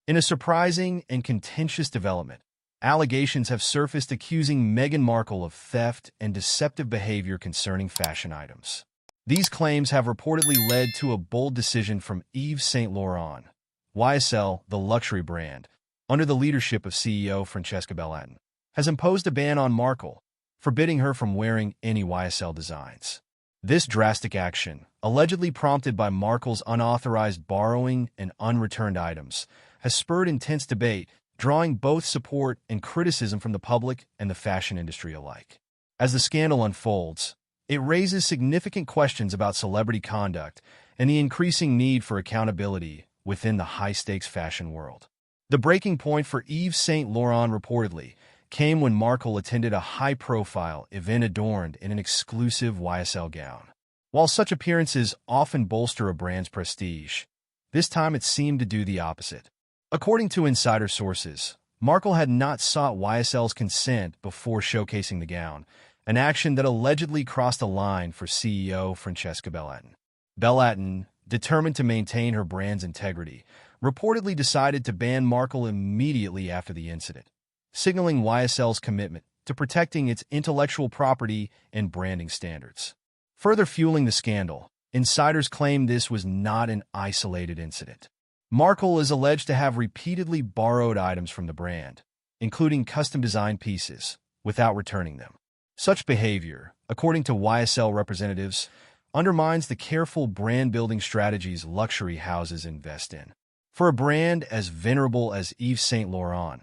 In a surprising and contentious development, allegations have surfaced accusing Meghan Markle of theft and deceptive behavior concerning fashion items. These claims have reportedly led to a bold decision from Yves Saint Laurent, YSL, the luxury brand, under the leadership of CEO Franchesca Bellaton, has imposed a ban on Markle, forbidding her from wearing any YSL designs. This drastic action, allegedly prompted by Markle's unauthorized borrowing and unreturned items, has spurred intense debate, drawing both support and criticism from the public and the fashion industry alike. As the scandal unfolds, it raises significant questions about celebrity conduct and the increasing need for accountability within the high-stakes fashion world. The breaking point for Yves Saint Laurent reportedly came when Markle attended a high-profile event adorned in an exclusive YSL gown. While such appearances often bolster a brand's prestige, this time it seemed to do the opposite. According to insider sources, Markle had not sought YSL's consent before showcasing the gown, an action that allegedly crossed a line for CEO Franchesca Bellaton. Bellaton, determined to maintain her brand's integrity, reportedly decided to ban Markle immediately after the incident, signaling YSL's commitment to protecting its intellectual property and branding standards. Further fueling the scandal, insiders claim this was not an isolated incident. Markle is alleged to have repeatedly borrowed items from the brand, including custom-designed pieces, without returning them. Such behavior, according to YSL representatives, undermines the careful brand-building strategies luxury houses invest in. For a brand as venerable as Yves Saint Laurent,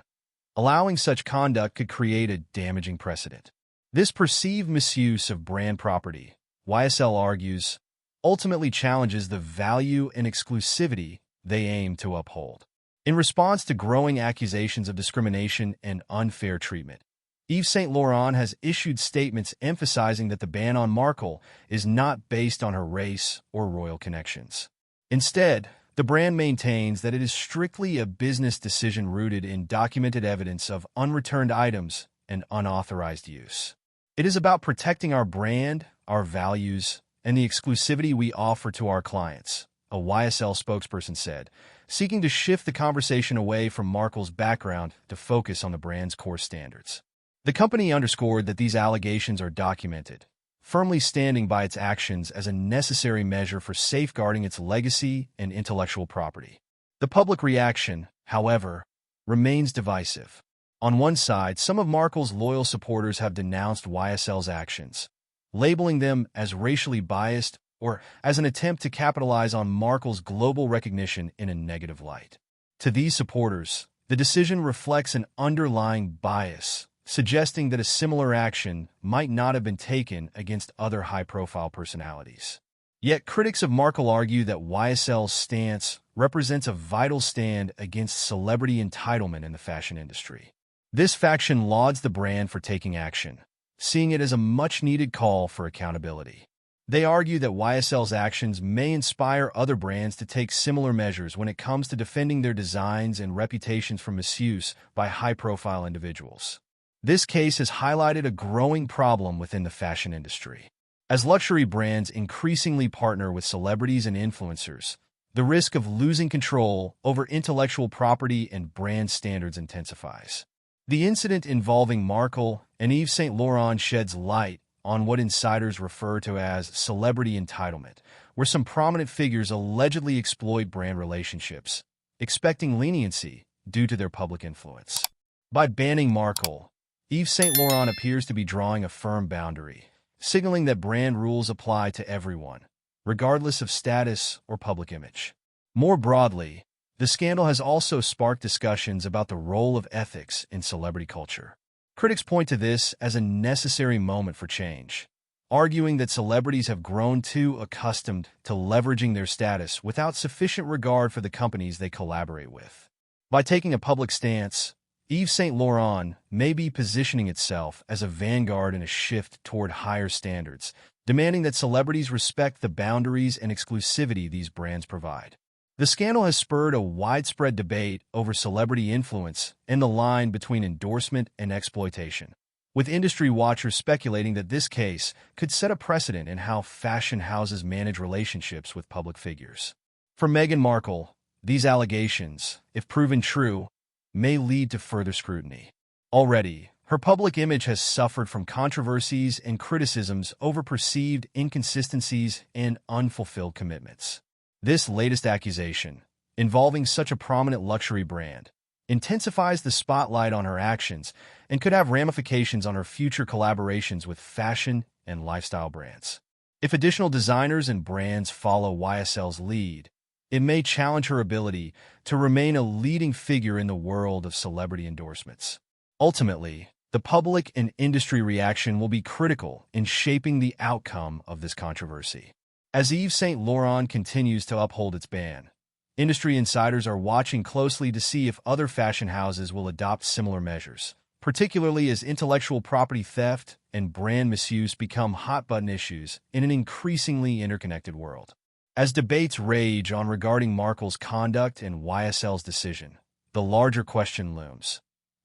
allowing such conduct could create a damaging precedent. This perceived misuse of brand property, YSL argues, ultimately challenges the value and exclusivity they aim to uphold. In response to growing accusations of discrimination and unfair treatment, Yves Saint Laurent has issued statements emphasizing that the ban on Markle is not based on her race or royal connections. Instead, the brand maintains that it is strictly a business decision rooted in documented evidence of unreturned items and unauthorized use. It is about protecting our brand, our values, and the exclusivity we offer to our clients, a YSL spokesperson said, seeking to shift the conversation away from Markle's background to focus on the brand's core standards. The company underscored that these allegations are documented, firmly standing by its actions as a necessary measure for safeguarding its legacy and intellectual property. The public reaction, however, remains divisive. On one side, some of Markle's loyal supporters have denounced YSL's actions, labeling them as racially biased or as an attempt to capitalize on Markle's global recognition in a negative light. To these supporters, the decision reflects an underlying bias, suggesting that a similar action might not have been taken against other high-profile personalities. Yet critics of Markle argue that YSL's stance represents a vital stand against celebrity entitlement in the fashion industry. This faction lauds the brand for taking action, seeing it as a much-needed call for accountability. They argue that YSL's actions may inspire other brands to take similar measures when it comes to defending their designs and reputations from misuse by high-profile individuals. This case has highlighted a growing problem within the fashion industry. As luxury brands increasingly partner with celebrities and influencers, the risk of losing control over intellectual property and brand standards intensifies. The incident involving Markle and Yves Saint Laurent sheds light on what insiders refer to as celebrity entitlement, where some prominent figures allegedly exploit brand relationships, expecting leniency due to their public influence. By banning Markle, Yves Saint Laurent appears to be drawing a firm boundary, signaling that brand rules apply to everyone, regardless of status or public image. More broadly, the scandal has also sparked discussions about the role of ethics in celebrity culture. Critics point to this as a necessary moment for change, arguing that celebrities have grown too accustomed to leveraging their status without sufficient regard for the companies they collaborate with. By taking a public stance, Yves Saint Laurent may be positioning itself as a vanguard in a shift toward higher standards, demanding that celebrities respect the boundaries and exclusivity these brands provide. The scandal has spurred a widespread debate over celebrity influence and the line between endorsement and exploitation, with industry watchers speculating that this case could set a precedent in how fashion houses manage relationships with public figures. For Meghan Markle, These allegations, if proven true, may lead to further scrutiny. Already, her public image has suffered from controversies and criticisms over perceived inconsistencies and unfulfilled commitments. This latest accusation, involving such a prominent luxury brand, intensifies the spotlight on her actions and could have ramifications on her future collaborations with fashion and lifestyle brands. If additional designers and brands follow YSL's lead, it may challenge her ability to remain a leading figure in the world of celebrity endorsements. Ultimately, the public and industry reaction will be critical in shaping the outcome of this controversy. As Yves Saint Laurent continues to uphold its ban, industry insiders are watching closely to see if other fashion houses will adopt similar measures, particularly as intellectual property theft and brand misuse become hot-button issues in an increasingly interconnected world. As debates rage on regarding Markle's conduct and YSL's decision, the larger question looms.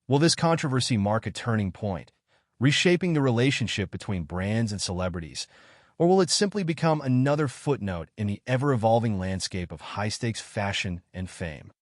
Will this controversy mark a turning point, reshaping the relationship between brands and celebrities, or will it simply become another footnote in the ever-evolving landscape of high-stakes fashion and fame?